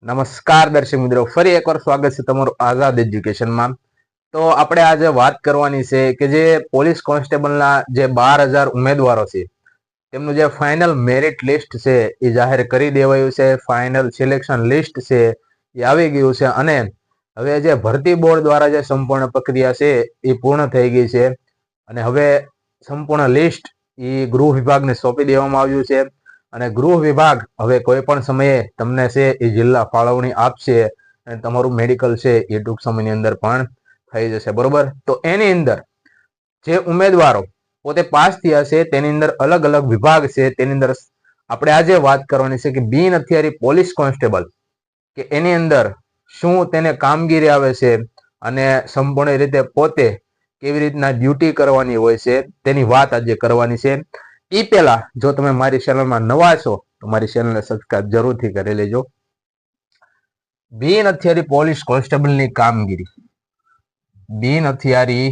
નમસ્કાર દર્શક મિત્રો, ફરી એકવાર સ્વાગત છે તમારું આઝાદ એજ્યુકેશનમાં. તો આપણે આજે વાત કરવાની છે કે જે પોલીસ કોન્સ્ટેબલના જે 12,000 ઉમેદવારો છે તેમનું જે ફાઇનલ મેરિટ લિસ્ટ છે એ જાહેર કરી દેવાયું છે. ફાઇનલ સિલેક્શન લિસ્ટ છે એ આવી ગયું છે અને હવે જે ભરતી બોર્ડ દ્વારા જે સંપૂર્ણ પ્રક્રિયા છે એ પૂર્ણ થઈ ગઈ છે અને હવે સંપૂર્ણ લિસ્ટ એ ગૃહ વિભાગને સોંપી દેવામાં આવ્યું છે અને ગૃહ વિભાગ હવે કોઈ પણ સમયે તમને છે એ જિલ્લા ફાળવણી આપશે અને તમારું મેડિકલ છે એ ટૂંક સમયની અંદર પણ થઈ જશે. બરોબર, તો એની અંદર જે ઉમેદવારો પોતે પાસ થયા છે તેની અંદર અલગ અલગ વિભાગ છે. તેની અંદર આપણે આજે વાત કરવાની છે કે બિન હથિયારી પોલીસ કોન્સ્ટેબલ કે એની અંદર શું તેને કામગીરી આવે છે અને સંપૂર્ણ રીતે પોતે કેવી રીતના ડ્યુટી કરવાની હોય છે તેની વાત આજે કરવાની છે. એ પહેલા જો તમે મારી ચેનલમાં નવા છો તો મારી ચેનલને સબસ્ક્રાઇબ જરૂરથી કરી લેજો. બિન હથિયારી પોલીસ કોન્સ્ટેબલની કામગીરી. બિન હથિયારી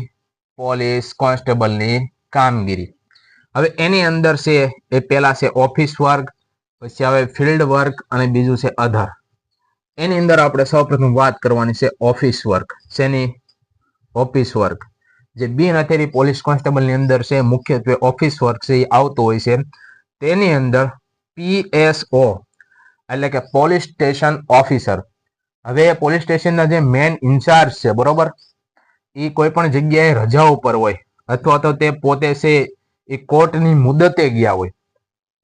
પોલીસ કોન્સ્ટેબલની કામગીરી હવે એની અંદર છે એ પહેલા છે ઓફિસ વર્ક, પછી આવે ફિલ્ડ વર્ક અને બીજું છે અધર. એની અંદર આપણે સૌપ્રથમ વાત કરવાની છે ઓફિસ વર્ક. શેની? Office work. જે બિન હથિયારી પોલીસ કોન્સ્ટેબલની અંદર છે મુખ્યત્વે ઓફિસ વર્ક છે એ આવતો હોય છે. તેની અંદર PSO એટલે કે પોલીસ સ્ટેશન ઓફિસર. હવે પોલીસ સ્ટેશનના જે મેન ઇન્ચાર્જ છે, બરોબર, એ કોઈ પણ જગ્યાએ રજા ઉપર હોય અથવા તો તે પોતે છે એ કોર્ટની મુદતે ગયા હોય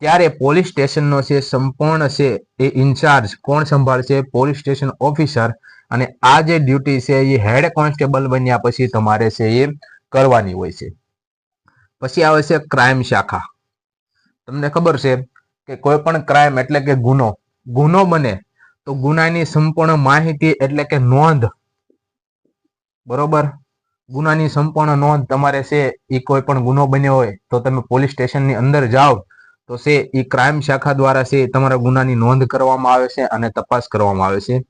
ત્યારે પોલીસ સ્ટેશનનો છે સંપૂર્ણ છે એ ઇન્ચાર્જ કોણ સંભાળશે? Police station officer. અને આ જે ડ્યુટી છે એ હેડ કોન્સ્ટેબલ બન્યા પછી તમારે છે એ કરવાની હોય છે. પછી આવે છે ક્રાઇમ શાખા. તમને ખબર છે કે કોઈ પણ ક્રાઇમ એટલે કે ગુનો બને તો ગુનાની સંપૂર્ણ માહિતી એટલે કે નોંધ, બરોબર, ગુનાની સંપૂર્ણ નોંધ તમારે છે એ કોઈ પણ ગુનો બન્યો હોય તો તમે પોલીસ સ્ટેશનની અંદર જાઓ તો છે એ ક્રાઇમ શાખા દ્વારા છે તમારા ગુનાની નોંધ કરવામાં આવે છે અને તપાસ કરવામાં આવે છે.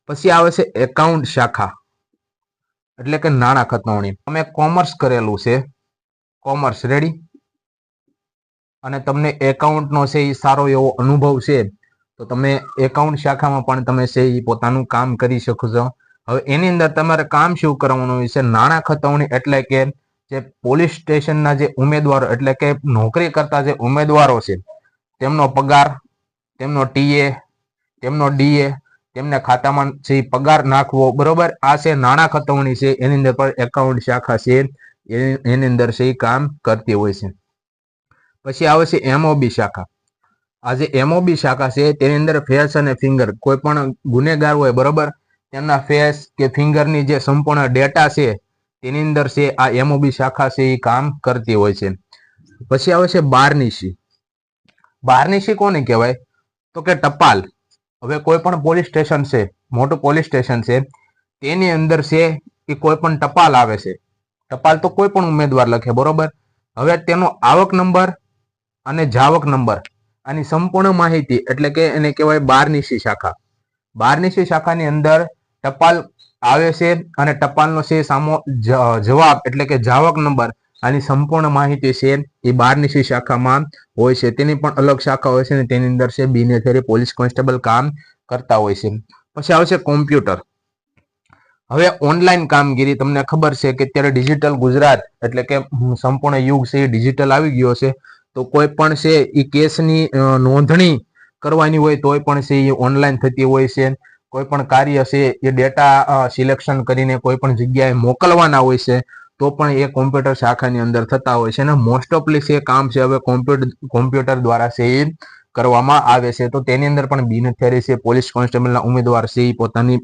પછી આવે છે એકાઉન્ટ શાખા એટલે કે નાણાં ખતવણી. તમે કોમર્સ કરેલું છે, કોમર્સ, રેડી, અને તમને એકાઉન્ટનો છે એ સારો એવો અનુભવ છે તો તમે એકાઉન્ટ શાખામાં પણ તમે છે એ પોતાનું કામ કરી શકો છો. હવે એની અંદર તમારે કામ શું કરવાનું હોય છે? નાણાં ખતવણી એટલે કે જે પોલીસ સ્ટેશનના જે ઉમેદવારો એટલે કે નોકરી કરતા જે ઉમેદવારો છે તેમનો પગાર, તેમનો ટીએ, તેમનો ડીએ, તેમને ખાતામાં છે પગાર નાખવો, બરોબર, આ છે નાણાં ખતવણી છે. એની અંદર પણ એકાઉન્ટ શાખા છે એની અંદર છે એ કામ કરતી હોય છે. પછી આવે છે MOB શાખા. આ જે MOB શાખા છે તેની અંદર ફેસ અને ફિંગર, કોઈ પણ ગુનેગાર હોય, બરોબર, તેમના ફેસ કે ફિંગરની જે સંપૂર્ણ ડેટા છે તેની અંદર છે આ MOB શાખા છે એ કામ કરતી હોય છે. પછી આવે છે બારનીશી. બારનીશી કોને કહેવાય? તો કે ટપાલ. હવે કોઈ પણ પોલીસ સ્ટેશન છે, મોટું પોલીસ સ્ટેશન છે, તેની અંદર છે એ કોઈ પણ ટપાલ આવે છે. ટપાલ તો કોઈ પણ ઉમેદવાર લખે, બરોબર. હવે તેનો આવક નંબર અને જાવક નંબર આની સંપૂર્ણ માહિતી એટલે કે એને કહેવાય બારનીશી શાખા. બારનીશી શાખાની અંદર ટપાલ આવે છે અને ટપાલનો છે સામો જવાબ એટલે કે જાવક નંબર આની સંપૂર્ણ માહિતી છે એ બારનીશી શાખામાં હોય છે. તેની પણ અલગ શાખા હોય છે અને તેની અંદર છે બિન હથિયારી પોલીસ કોન્સ્ટેબલ કામ કરતા હોય છે. પછી આવે છે કોમ્પ્યુટર. હવે ઓનલાઈન કામગીરી. તમને ખબર છે કે અત્યારે ડિજિટલ ગુજરાત એટલે કે સંપૂર્ણ યુગ છે એ ડિજિટલ આવી ગયો છે તો કોઈ પણ છે એ કેસની નોંધણી કરવાની હોય તોય પણ છે એ ઓનલાઈન થતી હોય છે. કોઈ પણ કાર્ય છે એ ડેટા સિલેક્શન કરીને કોઈ પણ જગ્યાએ મોકલવાના હોય છે તો પણ એ કોમ્પ્યુટર શાખાની અંદર થતા હોય છે અને મોસ્ટ ઓફલી છે કામ છે હવે કોમ્પ્યુટર દ્વારા છે એ કરવામાં આવે છે. તો તેની અંદર પણ બિન હથિયારી છે પોલીસ કોન્સ્ટેબલના ઉમેદવાર છે એ પોતાની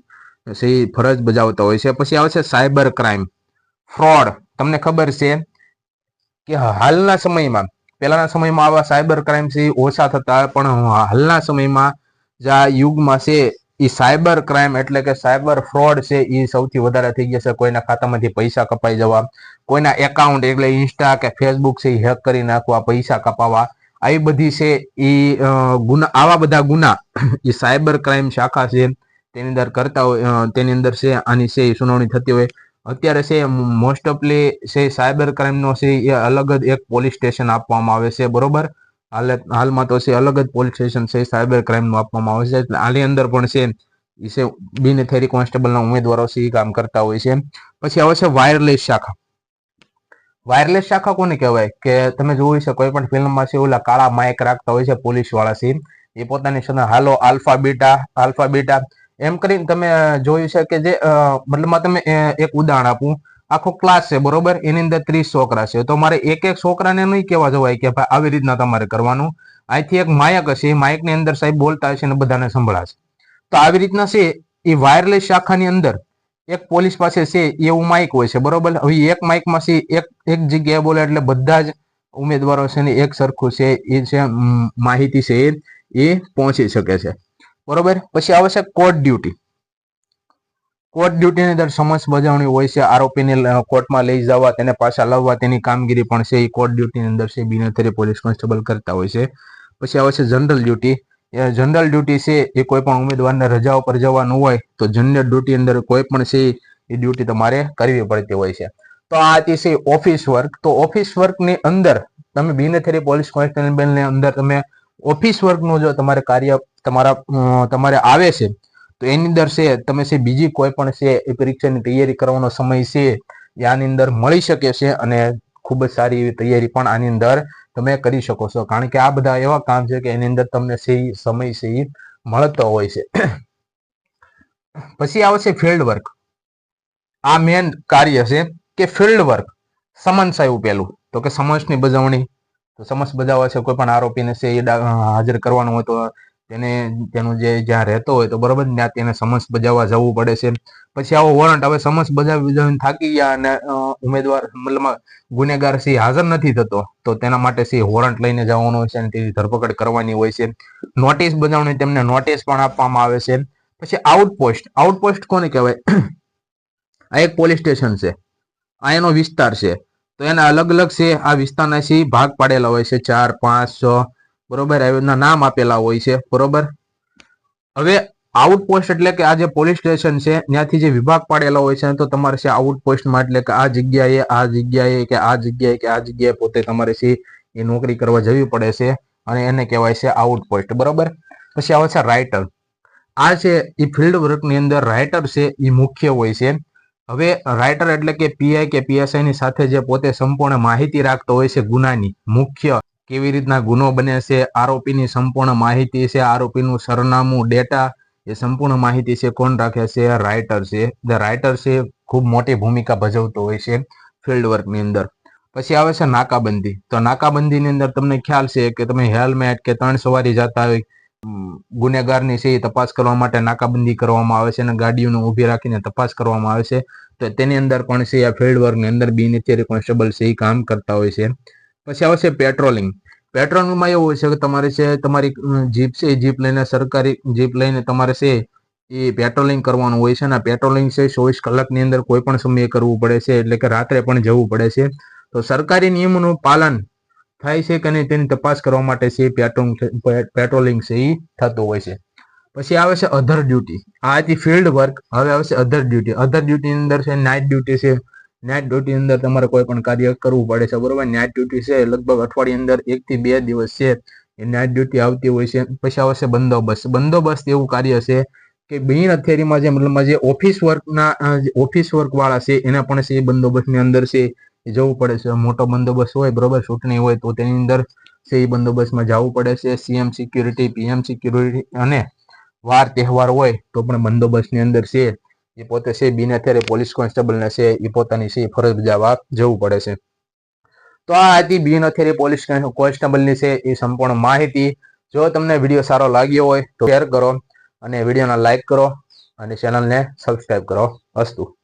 છે ફરજ બજાવતા હોય છે. પછી આવે છે સાયબર ક્રાઇમ, ફ્રોડ. તમને ખબર છે કે હાલના સમયમાં, પહેલાના સમયમાં આવા સાયબર ક્રાઇમ છે ઓછા થતા, પણ હાલના સમયમાં જે આ યુગમાં છે એ સાયબર ક્રાઇમ એટલે કે સાયબર ફ્રોડ છે એ સૌથી વધારે થઈ ગયા છે. કોઈના ખાતામાંથી પૈસા કપાઈ જવા, કોઈના એકાઉન્ટ એટલે ઇન્સ્ટા કે ફેસબુક છે એ હેક કરી નાખવા, પૈસા કપાવવા, આવી બધી છે એ ગુના, આવા બધા ગુના એ સાયબર ક્રાઇમ શાખા છે તેની અંદર કરતા હોય, તેની અંદર છે આની છે સુનાવણી થતી હોય. અત્યારે છે મોસ્ટ ઓફલી છે સાયબર ક્રાઇમનો છે એ અલગ જ એક પોલીસ સ્ટેશન આપવામાં આવે છે, બરોબર. હાલમાં તો છે અલગ જ પોલીસ સ્ટેશન છે સાયબર ક્રાઇમ નું આપવામાં આવે છે. એટલે આની અંદર પણ છે એ છે બિન હથિયારી કોન્સ્ટેબલના ઉમેદવારો છે એ કામ કરતા હોય છે. પછી આવે છે વાયરલેસ શાખા. વાયરલેસ શાખા કોને કહેવાય કે તમે જોયું છે કોઈ પણ ફિલ્મમાં છે ઓલા કાળા માઇક રાખતા હોય છે પોલીસ વાળા છે એ પોતાની સાથે હાલો આલ્ફા બીટા એમ કરીને તમે જોયું છે કે જે મતલબમાં તમે એક ઉદાહરણ આપું, આખો ક્લાસ છે બરોબર, એની અંદર 30 છોકરા છે તો મારે એક એક છોકરાને નહીં કહેવા જવાય કે ભાઈ આવી રીતના તમારે કરવાનું. અહીંથી એક માયક હશે, એ માયકની અંદર સાહેબ બોલતા હશે ને બધાને સંભળાશે. તો આવી રીતના છે એ વાયરલેસ શાખાની અંદર એક પોલીસ પાસે છે એવું માઇક હોય છે બરોબર. હવે એક માઇકમાં છે એક જગ્યાએ બોલે એટલે બધા જ ઉમેદવારો છે ને એક સરખું છે એ છે માહિતી છે એ પહોંચી શકે છે બરોબર. પછી આવે છે કોર્ટ ડ્યુટી. કોર્ટ ડ્યુટીની અંદર સમન્સ બજાવણી હોય છે, આરોપીને કોર્ટમાં લઈ જવા, તેને પાછા લાવવા, તેની કામગીરી પણ છે એ કોર્ટ ડ્યુટીની અંદર છે બિન હથિયારી પોલીસ કોન્સ્ટેબલ કરતા હોય છે. પછી આવે છે જનરલ ડ્યુટી. જનરલ ડ્યુટી છે એ કોઈ પણ ઉમેદવારને રજાઓ પર જવાનું હોય તો જનરલ ડ્યુટી અંદર કોઈ પણ છે એ ડ્યુટી તમારે કરવી પડતી હોય છે. તો આ હતી છે ઓફિસ વર્ક. તો ઓફિસ વર્કની અંદર તમે બિન હથિયારી પોલીસ કોન્સ્ટેબલની અંદર તમે ઓફિસ વર્કનું જો તમારે કાર્ય તમારે આવે છે તો એની અંદર છે તમે છે બીજી કોઈ પણ છે એ પરીક્ષાની તૈયારી કરવાનો સમય છે એ આની અંદર મળી શકે છે અને ખૂબ જ સારી એવી તૈયારી પણ આની અંદર તમે કરી શકો છો. કારણ કે આ બધા એવા કામ છે કે એની અંદર તમને સમય છે એ મળતો હોય છે. પછી આવે છે ફિલ્ડ વર્ક. આ મેન કાર્ય છે કે ફિલ્ડ વર્ક. સમન્સ આવ્યું પેલું તો કે સમન્સની બજાવણી. તો સમન્સ બજાવવા છે કોઈ પણ આરોપીને છે એ હાજર કરવાનું હોય તો તેનું જે જ્યાં રહેતો હોય તો બરોબર ત્યાં તેને સમન્સ બજાવવા જવું પડે છે. પછી આવો વોરંટ. હવે સમન્સ બજાવીને થાકી ગયા અને ઉમેદવાર મતલબ ગુનેગાર છે હાજર નથી થતો તો તેના માટે છે વોરંટ લઈને જવાનું હોય છે અને તેની ધરપકડ કરવાની હોય છે. નોટિસ બજાવણી, તેમને નોટિસ પણ આપવામાં આવે છે. પછી આઉટપોસ્ટ. આઉટપોસ્ટ કોને કહેવાય? આ એક પોલીસ સ્ટેશન છે, આ એનો વિસ્તાર છે તો એના અલગ અલગ છે આ વિસ્તારના છે ભાગ પાડેલા હોય છે 4, 5, 6 બરોબર. એના નામ આપેલા હોય છે બરોબર. હવે આઉટપોસ્ટ એટલે કે આ જે પોલીસ સ્ટેશન છે ત્યાંથી જે વિભાગ પાડેલા હોય છે તો તમારે છે આઉટપોસ્ટમાં એટલે કે આ જગ્યાએ કે આ જગ્યાએ પોતે તમારે છે એ નોકરી કરવા જવી પડે છે અને એને કહેવાય છે આઉટપોસ્ટ બરોબર. પછી આવે છે રાઇટર. આ છે એ ફિલ્ડ વર્કની અંદર રાઇટર છે એ મુખ્ય હોય છે. હવે રાઇટર એટલે કે પીઆઈ કે પીએસઆઈ ની સાથે જે પોતે સંપૂર્ણ માહિતી રાખતો હોય છે ગુનાની, મુખ્ય કેવી રીતના ગુનો બને છે, આરોપીની સંપૂર્ણ માહિતી છે, આરોપીનું સરનામું, ડેટા, એ સંપૂર્ણ માહિતી છે કોણ રાખે છે? રાઇટર છે. ધ રાઇટર છે ખૂબ મોટી ભૂમિકા ભજવતો હોય છે ફિલ્ડ વર્કની અંદર. પછી આવે છે નાકાબંધી. તો નાકાબંધીની અંદર તમને ખ્યાલ છે કે તમે હેલ્મેટ કે 3 સવારી જતા હોય, ગુનેગારની છે એ તપાસ કરવા માટે નાકાબંધી કરવામાં આવે છે અને ગાડીઓને ઊભી રાખીને તપાસ કરવામાં આવે છે. તો તેની અંદર પણ છે આ ફિલ્ડ વર્કની અંદર બિન હથિયારી કોન્સ્ટેબલ છે એ કામ કરતા હોય છે. પછી આવશે પેટ્રોલિંગ. પેટ્રોલિંગમાં એવું હોય છે કે તમારે છે તમારી જીપ છે એ જીપ લઈને સરકારી જીપ લઈને તમારે છે એ પેટ્રોલિંગ કરવાનું હોય છે અને પેટ્રોલિંગ છે 24 કલાકની અંદર કોઈ પણ સમયે કરવું પડે છે એટલે કે રાત્રે પણ જવું પડે છે. તો સરકારી નિયમોનું પાલન થાય છે કે નહીં તેની તપાસ કરવા માટે છે પેટ્રોલિંગ છે એ થતું હોય છે. પછી આવે છે અધર ડ્યુટી. આ હતી ફિલ્ડ વર્ક. હવે આવે છે અધર ડ્યુટી. અધર ડ્યુટીની અંદર છે નાઇટ ડ્યુટી છે. નાઇટ ડ્યુટીની અંદર તમારે કોઈ પણ કાર્ય કરવું પડે છે બરોબર. નાઇટ ડ્યુટી છે લગભગ અઠવાડિયાની અંદર 1 થી 2 દિવસ છે એ નાઇટ ડ્યુટી આવતી હોય છે. પછી આવે છે બંદોબસ્ત. બંદોબસ્ત એવું કાર્ય છે કે બિન હથિયારીમાં જે મતલબમાં જે ઓફિસ વર્ક વાળા છે એના પણ છે બંદોબસ્તની અંદર છે જવું પડે છે. મોટો બંદોબસ્ત હોય બરોબર, ચૂંટણી હોય તો તેની અંદર છે એ બંદોબસ્તમાં જવું પડે છે. સીએમ સિક્યુરિટી, પીએમ સિક્યુરિટી અને વાર તહેવાર હોય તો પણ બંદોબસ્તની અંદર છે એ પોતે છે બિન હથિયારી પોલીસ કોન્સ્ટેબલને છે એ પોતાની છે ફરજ બજાવવા જવું પડે છે. તો આ હતી બિન હથિયારી પોલીસ કોન્સ્ટેબલની છે એ સંપૂર્ણ માહિતી. જો તમને વિડીયો સારો લાગ્યો હોય તો શેર કરો અને વિડીયોને લાઈક કરો અને ચેનલને સબસ્ક્રાઇબ કરો. અસ્તુ.